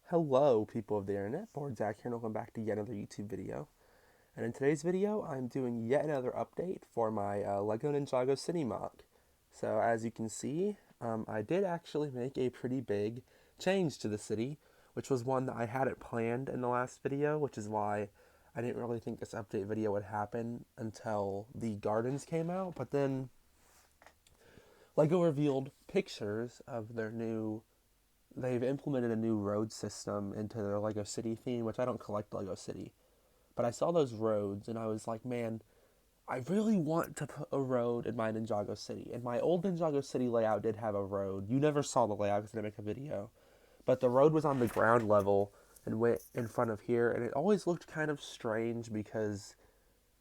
Hello, people of the internet. Board Zach here, and welcome back to yet another YouTube video. And in today's video, I'm doing yet another update for my Lego Ninjago City MOC. So as you can see, I did actually make a pretty big change to the city, which was one that I hadn't planned in the last video, which is why I didn't really think this update video would happen until the gardens came out. But then Lego revealed pictures of their new they've implemented a new road system into their Lego City theme, which I don't collect Lego City. But I saw those roads and I was like, man, I really want to put a road in my Ninjago City. And my old Ninjago City layout did have a road. You never saw the layout because I didn't make a video. But the road was on the ground level and went in front of here. And it always looked kind of strange because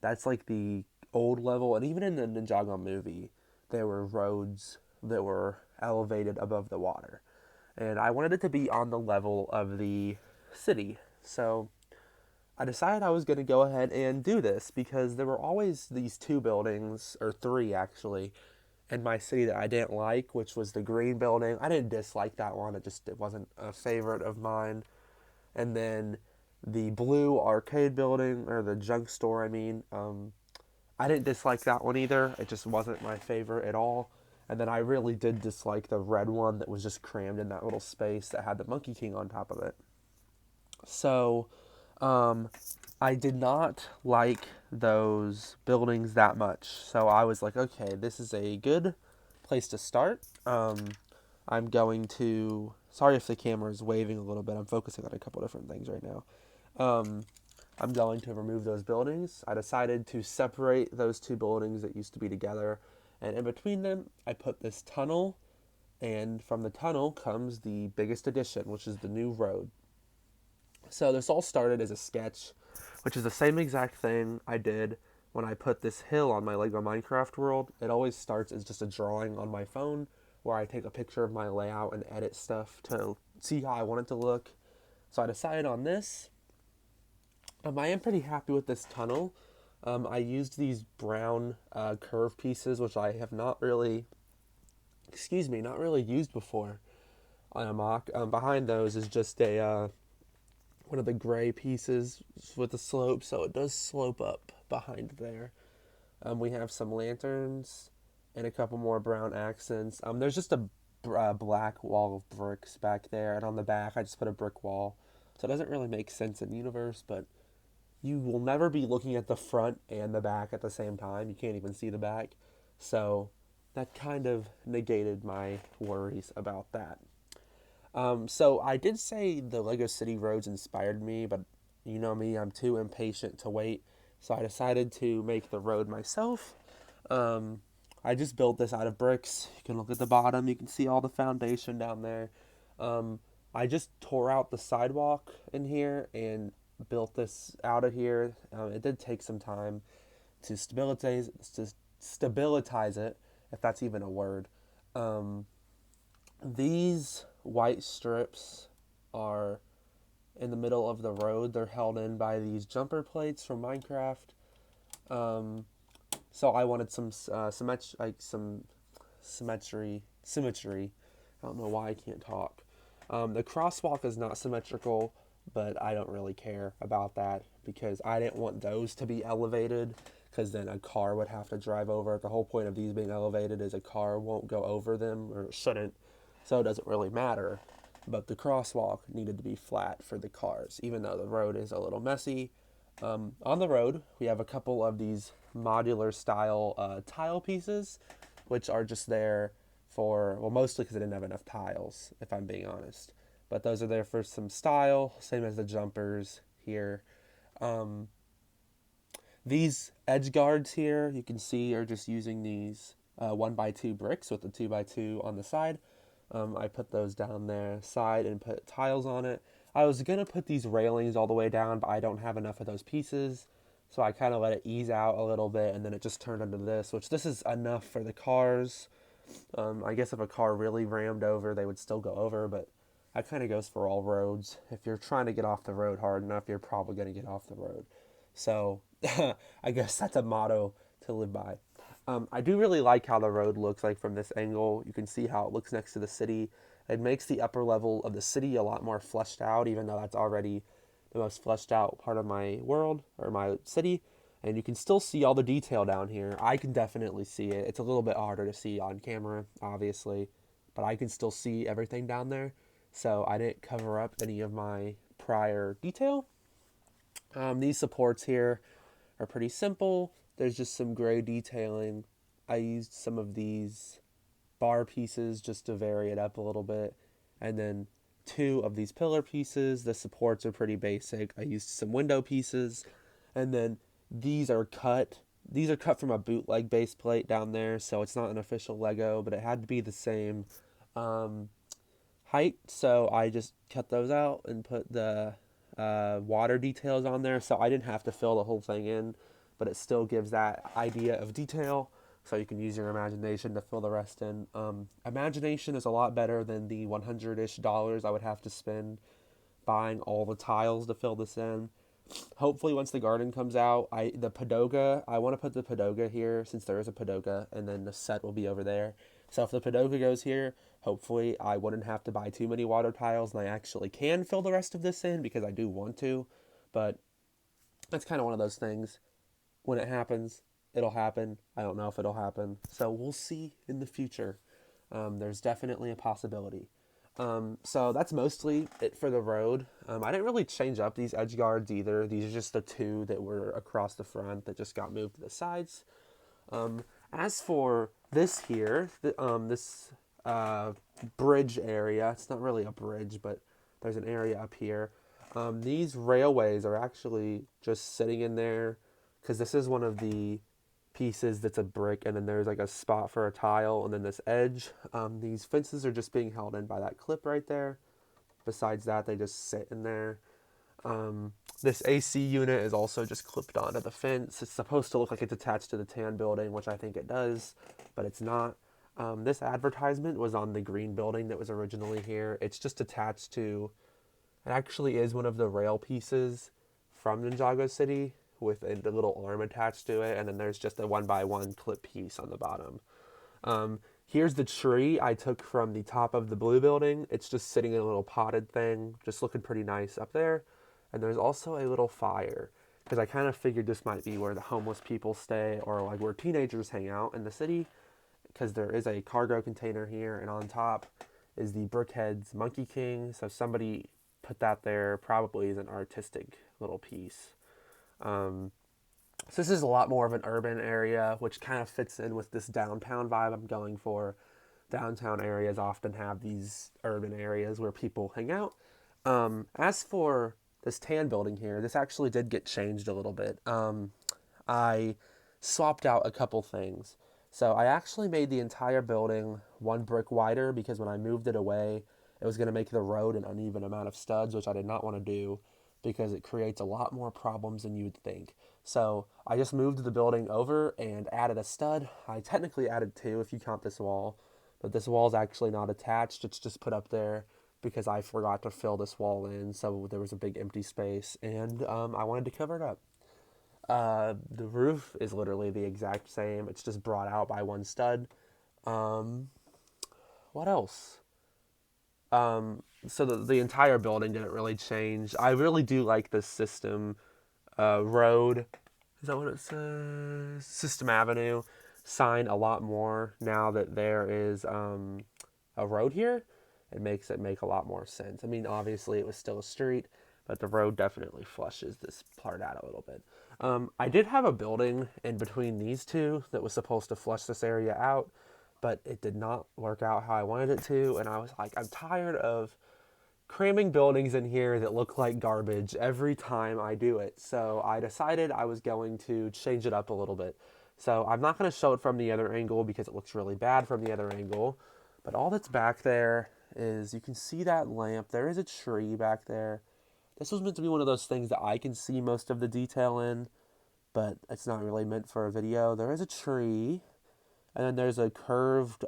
that's like the old level. And even in the Ninjago movie, there were roads that were elevated above the water, and I wanted it to be on the level of the city. So I decided I was going to go ahead and do this because there were always these two buildings, or three actually, in my city that I didn't like, which was the green building. I didn't dislike that one, it wasn't a favorite of mine. And then the blue arcade building, or the junk store, I didn't dislike that one either. It just wasn't my favorite at all. And then I really did dislike the red one that was just crammed in that little space that had the Monkey King on top of it. So, um, I did not like those buildings that much. So I was like, okay, this is a good place to start. I'm going to. Sorry if the camera is waving a little bit. I'm focusing on a couple different things right now. Um, I'm going to remove those buildings. I decided to separate those two buildings that used to be together, and in between them, I put this tunnel, and from the tunnel comes the biggest addition, which is the new road. So this all started as a sketch, which is the same exact thing I did when I put this hill on my Lego Minecraft world. It always starts as just a drawing on my phone where I take a picture of my layout and edit stuff to see how I want it to look. So I decided on this. I am pretty happy with this tunnel. I used these brown curve pieces, which I have not really used before on a mock. Behind those is just a one of the gray pieces with the slope, so it does slope up behind there. We have some lanterns and a couple more brown accents. There's just a black wall of bricks back there, and on the back I just put a brick wall. So it doesn't really make sense in universe, but you will never be looking at the front and the back at the same time. You can't even see the back. So that kind of negated my worries about that. So I did say the Lego City roads inspired me, but you know me, I'm too impatient to wait. So I decided to make the road myself. Um, I just built this out of bricks. You can look at the bottom, you can see all the foundation down there. Um, I just tore out the sidewalk in here and built this out of here. It did take some time to stabilize it, if that's even a word. Um, these white strips are in the middle of the road. They're held in by these jumper plates from Minecraft. Um, so I wanted some symmetry. I don't know why I can't talk. The crosswalk is not symmetrical, but I don't really care about that because I didn't want those to be elevated because then a car would have to drive over it. The whole point of these being elevated is a car won't go over them, or it shouldn't, so it doesn't really matter. But the crosswalk needed to be flat for the cars, even though the road is a little messy. On the road, we have a couple of these modular style tile pieces, which are just there for, well, mostly because I didn't have enough tiles, if I'm being honest. But those are there for some style, same as the jumpers here. Um, these edge guards here, you can see, are just using these 1x2 bricks with the 2x2 on the side. I put those down there side and put tiles on it. I was going to put these railings all the way down, but I don't have enough of those pieces. So I kind of let it ease out a little bit, and then it just turned into this, which this is enough for the cars. I guess if a car really rammed over, they would still go over, but that kind of goes for all roads. If you're trying to get off the road hard enough, you're probably going to get off the road. So I guess that's a motto to live by. I do really like how the road looks like from this angle. You can see how it looks next to the city. It makes the upper level of the city a lot more fleshed out, even though that's already the most fleshed out part of my world or my city. And you can still see all the detail down here. I can definitely see it. It's a little bit harder to see on camera, obviously, but I can still see everything down there. So I didn't cover up any of my prior detail. These supports here are pretty simple. There's just some gray detailing. I used some of these bar pieces just to vary it up a little bit. And then two of these pillar pieces. The supports are pretty basic. I used some window pieces. And then these are cut. These are cut from a bootleg base plate down there, so it's not an official Lego, but it had to be the same height. So I just cut those out and put the water details on there. So I didn't have to fill the whole thing in, but it still gives that idea of detail. So you can use your imagination to fill the rest in. Imagination is a lot better than the $100-ish I would have to spend buying all the tiles to fill this in. Hopefully, once the garden comes out, I want to put the padoga here since there is a padoga, and then the set will be over there. So if the padoga goes here, hopefully I wouldn't have to buy too many water tiles, and I actually can fill the rest of this in because I do want to. But that's kind of one of those things. When it happens, it'll happen. I don't know if it'll happen. So we'll see in the future. There's definitely a possibility. So that's mostly it for the road. I didn't really change up these edge guards either. These are just the two that were across the front that just got moved to the sides. As for this here, this bridge area, it's not really a bridge, but there's an area up here. These railways are actually just sitting in there because this is one of the pieces that's a brick, and then there's like a spot for a tile, and then this edge. These fences are just being held in by that clip right there. Besides that, they just sit in there. This AC unit is also just clipped onto the fence. It's supposed to look like it's attached to the tan building, which I think it does, but it's not. This advertisement was on the green building that was originally here. It's just attached to, it actually is one of the rail pieces from Ninjago City with a little arm attached to it, and then there's just a 1x1 clip piece on the bottom. Here's the tree I took from the top of the blue building. It's just sitting in a little potted thing, just looking pretty nice up there. And there's also a little fire, because I kind of figured this might be where the homeless people stay, or like where teenagers hang out in the city, because there is a cargo container here, and on top is the Brickhead's Monkey King, so somebody put that there probably as an artistic little piece. So this is a lot more of an urban area, which kind of fits in with this downtown vibe I'm going for. Downtown areas often have these urban areas where people hang out. As for this tan building here, this actually did get changed a little bit. I swapped out a couple things. So I actually made the entire building one brick wider because when I moved it away, it was going to make the road an uneven amount of studs, which I did not want to do because it creates a lot more problems than you'd think. So I just moved the building over and added a stud. I technically added two if you count this wall, but this wall is actually not attached. It's just put up there because I forgot to fill this wall in, so there was a big empty space, and I wanted to cover it up. The roof is literally the exact same. It's just brought out by one stud. What else? So the entire building didn't really change. I really do like this system road. Is that what it says? System Avenue sign a lot more now that there is a road here. It makes it make a lot more sense. I mean, obviously it was still a street, but the road definitely flushes this part out a little bit. I did have a building in between these two that was supposed to flush this area out, but it did not work out how I wanted it to, and I was like, I'm tired of cramming buildings in here that look like garbage every time I do it. So I decided I was going to change it up a little bit. So I'm not going to show it from the other angle because it looks really bad from the other angle, but all that's back there is you can see that lamp. There is a tree back there. This was meant to be one of those things that I can see most of the detail in, but it's not really meant for a video. There is a tree, and then there's a curved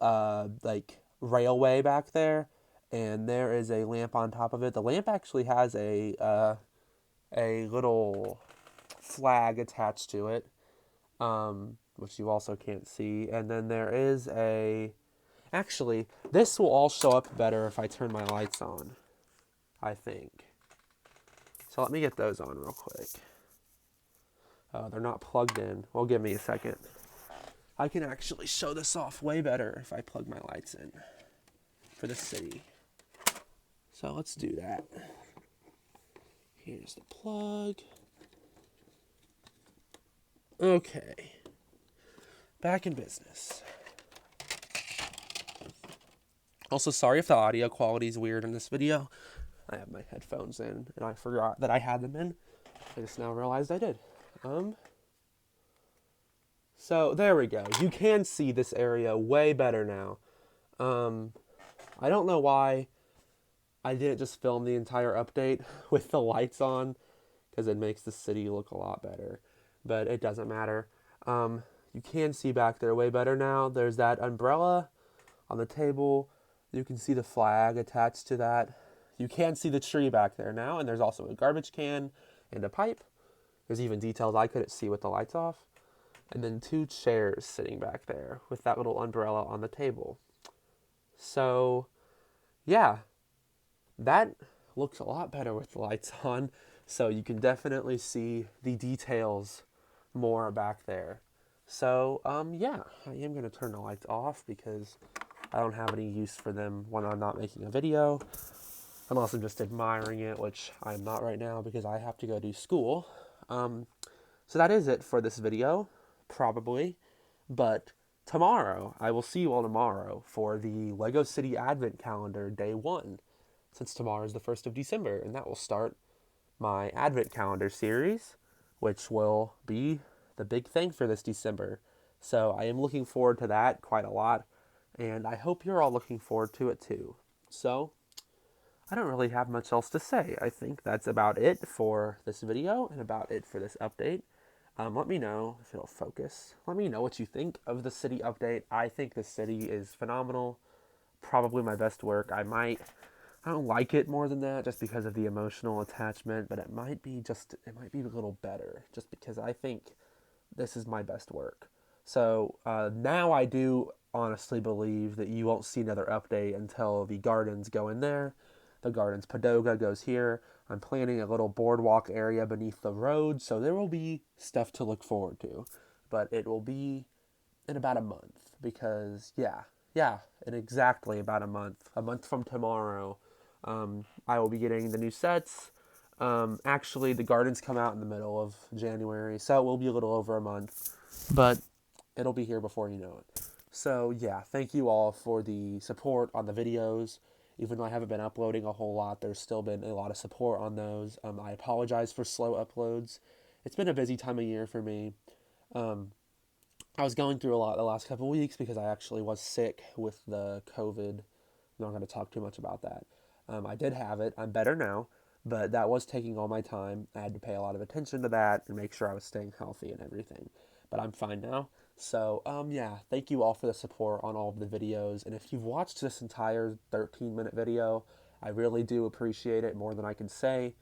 like railway back there, and there is a lamp on top of it. The lamp actually has a little flag attached to it, which you also can't see. And then there is Actually, this will all show up better if I turn my lights on, I think. So let me get those on real quick. They're not plugged in. Well, give me a second. I can actually show this off way better if I plug my lights in for the city. So let's do that. Here's the plug. Okay. Back in business. Also, sorry if the audio quality is weird in this video. I have my headphones in, and I forgot that I had them in. I just now realized I did. So there we go. You can see this area way better now. I don't know why I didn't just film the entire update with the lights on, because it makes the city look a lot better. But it doesn't matter. You can see back there way better now. There's that umbrella on the table. You can see the flag attached to that. You can see the tree back there now, and there's also a garbage can and a pipe. There's even details I couldn't see with the lights off. And then 2 chairs sitting back there with that little umbrella on the table. So, yeah, that looks a lot better with the lights on. So you can definitely see the details more back there. So, yeah, I am going to turn the lights off because I don't have any use for them when I'm not making a video, unless I'm just admiring it, which I'm not right now because I have to go do school. So that is it for this video, probably. But tomorrow, I will see you all tomorrow for the Lego City Advent Calendar Day 1, since tomorrow is the 1st of December, and that will start my Advent Calendar series, which will be the big thing for this December. So I am looking forward to that quite a lot, and I hope you're all looking forward to it too. So I don't really have much else to say. I think that's about it for this video and about it for this update. Let me know if it'll focus. Let me know what you think of the city update. I think the city is phenomenal. Probably my best work. I don't like it more than that just because of the emotional attachment, but it might be a little better just because I think this is my best work. So now I do honestly believe that you won't see another update until the gardens go in there. The gardens Padoga goes here. I'm planning a little boardwalk area beneath the road, so there will be stuff to look forward to. But it will be in about a month because, in exactly about a month from tomorrow, I will be getting the new sets. Actually, the gardens come out in the middle of January, so it will be a little over a month, but it'll be here before you know it. So, yeah, thank you all for the support on the videos. Even though I haven't been uploading a whole lot, there's still been a lot of support on those. I apologize for slow uploads. It's been a busy time of year for me. I was going through a lot the last couple of weeks because I actually was sick with the COVID. I'm not going to talk too much about that. I did have it. I'm better now, but that was taking all my time. I had to pay a lot of attention to that and make sure I was staying healthy and everything. But I'm fine now. So, thank you all for the support on all of the videos. And if you've watched this entire 13-minute video, I really do appreciate it more than I can say.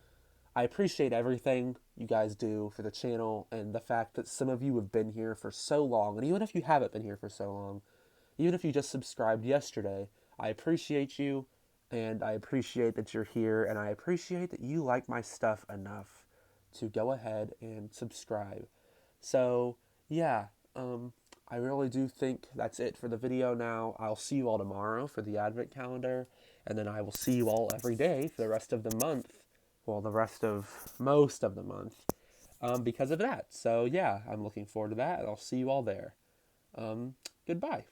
I appreciate everything you guys do for the channel and the fact that some of you have been here for so long. And even if you haven't been here for so long, even if you just subscribed yesterday, I appreciate you and I appreciate that you're here and I appreciate that you like my stuff enough to go ahead and subscribe. So, yeah, I really do think that's it for the video now. I'll see you all tomorrow for the Advent Calendar, and then I will see you all every day for the rest of the month. Well, the rest of most of the month, because of that. So, yeah, I'm looking forward to that, and I'll see you all there. Goodbye.